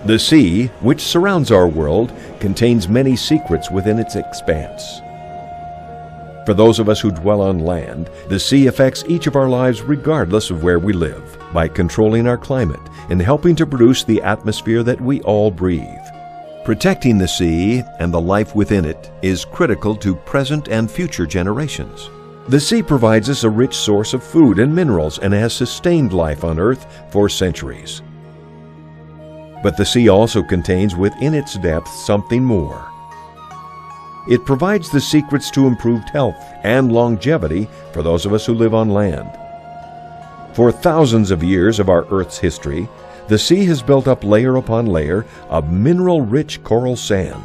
The sea, which surrounds our world, contains many secrets within its expanse. For those of us who dwell on land, the sea affects each of our lives regardless of where we live, by controlling our climate and helping to produce the atmosphere that we all breathe. Protecting the sea and the life within it is critical to present and future generations. The sea provides us a rich source of food and minerals and has sustained life on Earth for centuries. But the sea also contains within its depths something more. It provides the secrets to improved health and longevity for those of us who live on land. For thousands of years of our Earth's history, the sea has built up layer upon layer of mineral-rich coral sand.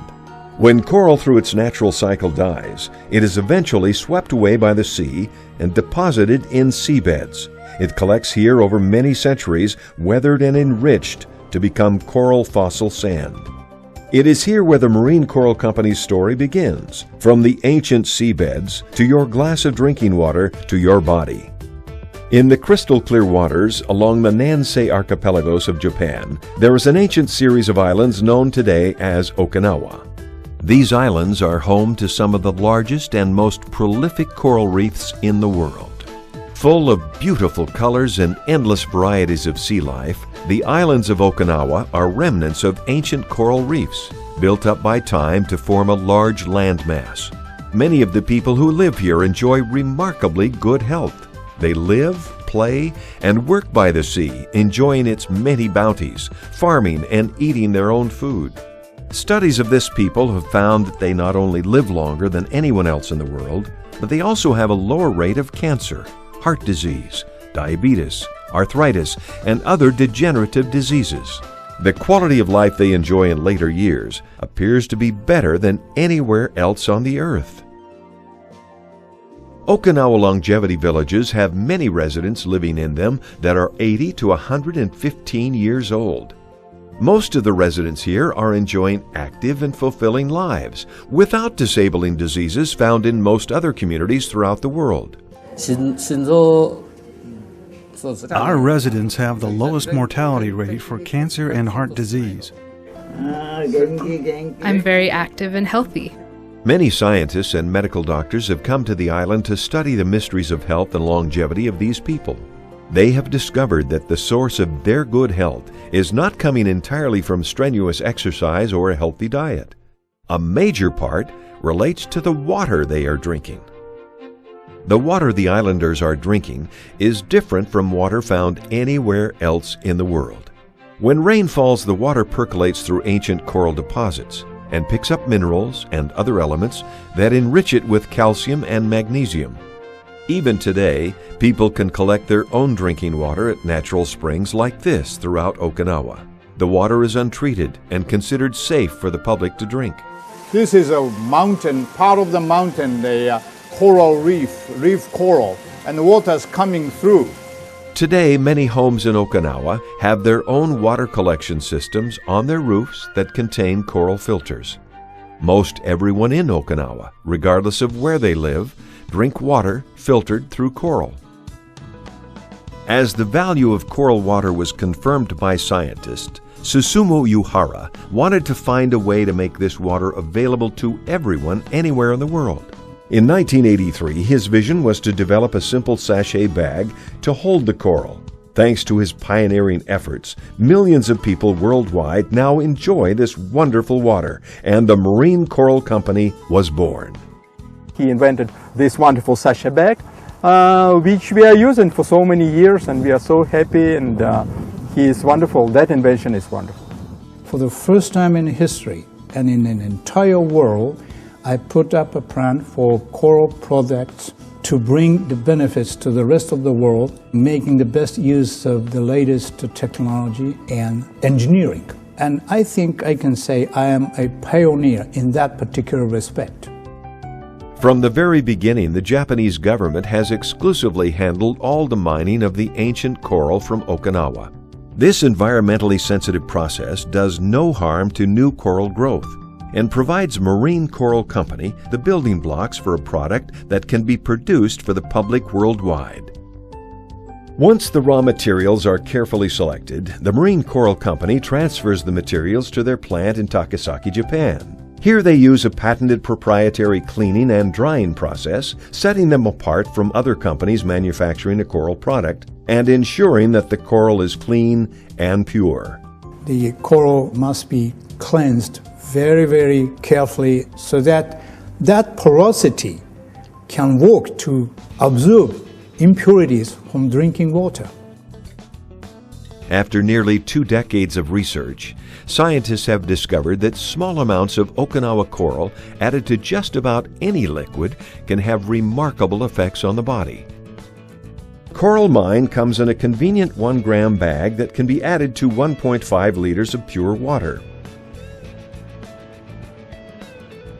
When coral through its natural cycle dies, it is eventually swept away by the sea and deposited in seabeds. It collects here over many centuries, weathered and enriched to become coral fossil sand. It is here where the Marine Coral Company's story begins, from the ancient seabeds to your glass of drinking water to your body. In the crystal clear waters along the Nansei archipelagos of Japan, there is an ancient series of islands known today as Okinawa. These islands are home to some of the largest and most prolific coral reefs in the world. Full of beautiful colors and endless varieties of sea life, the islands of Okinawa are remnants of ancient coral reefs, built up by time to form a large landmass. Many of the people who live here enjoy remarkably good health. They live, play, and work by the sea, enjoying its many bounties, farming and eating their own food. Studies of this people have found that they not only live longer than anyone else in the world, but they also have a lower rate of cancer, heart disease, diabetes, arthritis, and other degenerative diseases. The quality of life they enjoy in later years appears to be better than anywhere else on the earth. Okinawa longevity villages have many residents living in them that are 80 to 115 years old. Most of the residents here are enjoying active and fulfilling lives without disabling diseases found in most other communities throughout the world. Our residents have the lowest mortality rate for cancer and heart disease. I'm very active and healthy. Many scientists and medical doctors have come to the island to study the mysteries of health and longevity of these people. They have discovered that the source of their good health is not coming entirely from strenuous exercise or a healthy diet. A major part relates to the water they are drinking. The water the islanders are drinking is different from water found anywhere else in the world. When rain falls, the water percolates through ancient coral deposits and picks up minerals and other elements that enrich it with calcium and magnesium. Even today, people can collect their own drinking water at natural springs like this throughout Okinawa. The water is untreated and considered safe for the public to drink. This is a mountain, part of the mountain, the coral reef coral, and the water's coming through. Today, many homes in Okinawa have their own water collection systems on their roofs that contain coral filters. Most everyone in Okinawa, regardless of where they live, drink water filtered through coral. As the value of coral water was confirmed by scientists, Susumu Yuhara wanted to find a way to make this water available to everyone anywhere in the world. In 1983, his vision was to develop a simple sachet bag to hold the coral. Thanks to his pioneering efforts, millions of people worldwide now enjoy this wonderful water, and the Marine Coral Company was born. He invented this wonderful sachet bag, which we are using for so many years, and we are so happy, and he is wonderful. That invention is wonderful. For the first time in history and in an entire world, I put up a plan for coral products to bring the benefits to the rest of the world, making the best use of the latest technology and engineering. And I think I can say I am a pioneer in that particular respect. From the very beginning, the Japanese government has exclusively handled all the mining of the ancient coral from Okinawa. This environmentally sensitive process does no harm to new coral growth and provides Marine Coral Company the building blocks for a product that can be produced for the public worldwide. Once the raw materials are carefully selected, the Marine Coral Company transfers the materials to their plant in Takasaki, Japan. Here they use a patented proprietary cleaning and drying process, setting them apart from other companies manufacturing a coral product and ensuring that the coral is clean and pure. The coral must be cleansed very, very carefully so that that porosity can work to absorb impurities from drinking water. After nearly 2 decades of research, scientists have discovered that small amounts of Okinawa coral added to just about any liquid can have remarkable effects on the body. Coral Mine comes in a convenient 1-gram bag that can be added to 1.5 liters of pure water.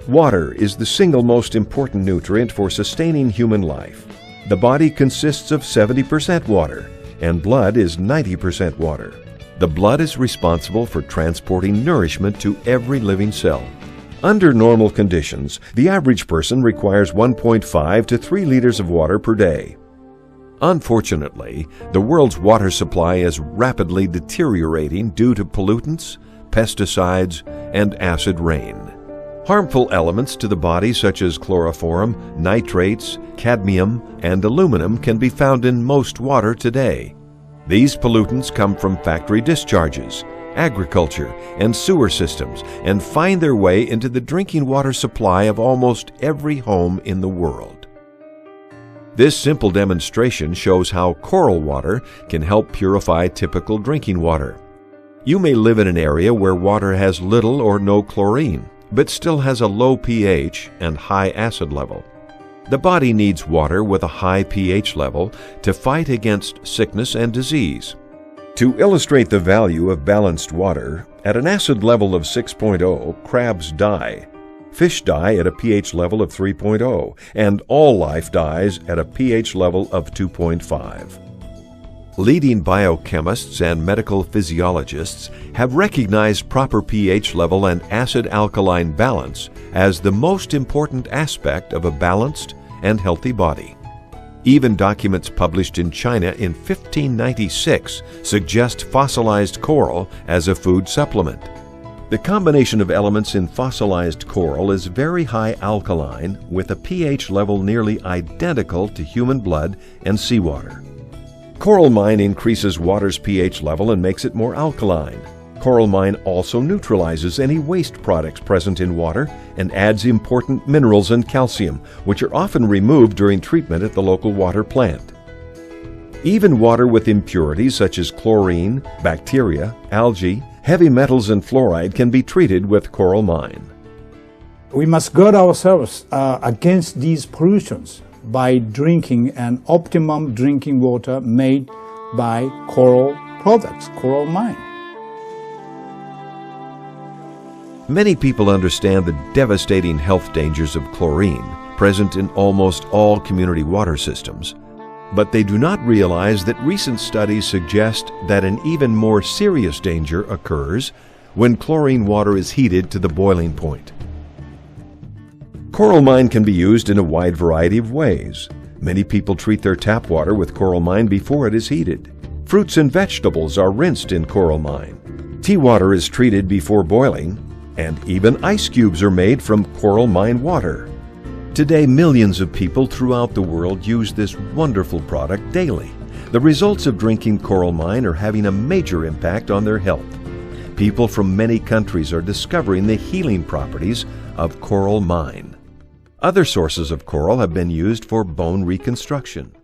Water is the single most important nutrient for sustaining human life. The body consists of 70% water, and blood is 90% water. The blood is responsible for transporting nourishment to every living cell. Under normal conditions, the average person requires 1.5 to 3 liters of water per day. Unfortunately, the world's water supply is rapidly deteriorating due to pollutants, pesticides, and acid rain. Harmful elements to the body such as chloroform, nitrates, cadmium, and aluminum can be found in most water today. These pollutants come from factory discharges, agriculture, and sewer systems and find their way into the drinking water supply of almost every home in the world. This simple demonstration shows how coral water can help purify typical drinking water. You may live in an area where water has little or no chlorine, but still has a low pH and high acid level. The body needs water with a high pH level to fight against sickness and disease. To illustrate the value of balanced water, at an acid level of 6.0, crabs die. Fish die at a pH level of 3.0, and all life dies at a pH level of 2.5. Leading biochemists and medical physiologists have recognized proper pH level and acid-alkaline balance as the most important aspect of a balanced and healthy body. Even documents published in China in 1596 suggest fossilized coral as a food supplement. The combination of elements in fossilized coral is very high alkaline with a pH level nearly identical to human blood and seawater. Coral Mine increases water's pH level and makes it more alkaline. Coral Mine also neutralizes any waste products present in water and adds important minerals and calcium, which are often removed during treatment at the local water plant. Even water with impurities such as chlorine, bacteria, algae, heavy metals, and fluoride can be treated with Coral Mine. We must guard ourselves against these pollutions by drinking an optimum drinking water made by coral products, Coral Mine. Many people understand the devastating health dangers of chlorine present in almost all community water systems, but they do not realize that recent studies suggest that an even more serious danger occurs when chlorine water is heated to the boiling point. Coral Mine can be used in a wide variety of ways. Many people treat their tap water with Coral Mine before it is heated. Fruits and vegetables are rinsed in Coral Mine. Tea water is treated before boiling, and even ice cubes are made from Coral Mine water. Today, millions of people throughout the world use this wonderful product daily. The results of drinking Coral Mine are having a major impact on their health. People from many countries are discovering the healing properties of Coral Mine. Other sources of coral have been used for bone reconstruction.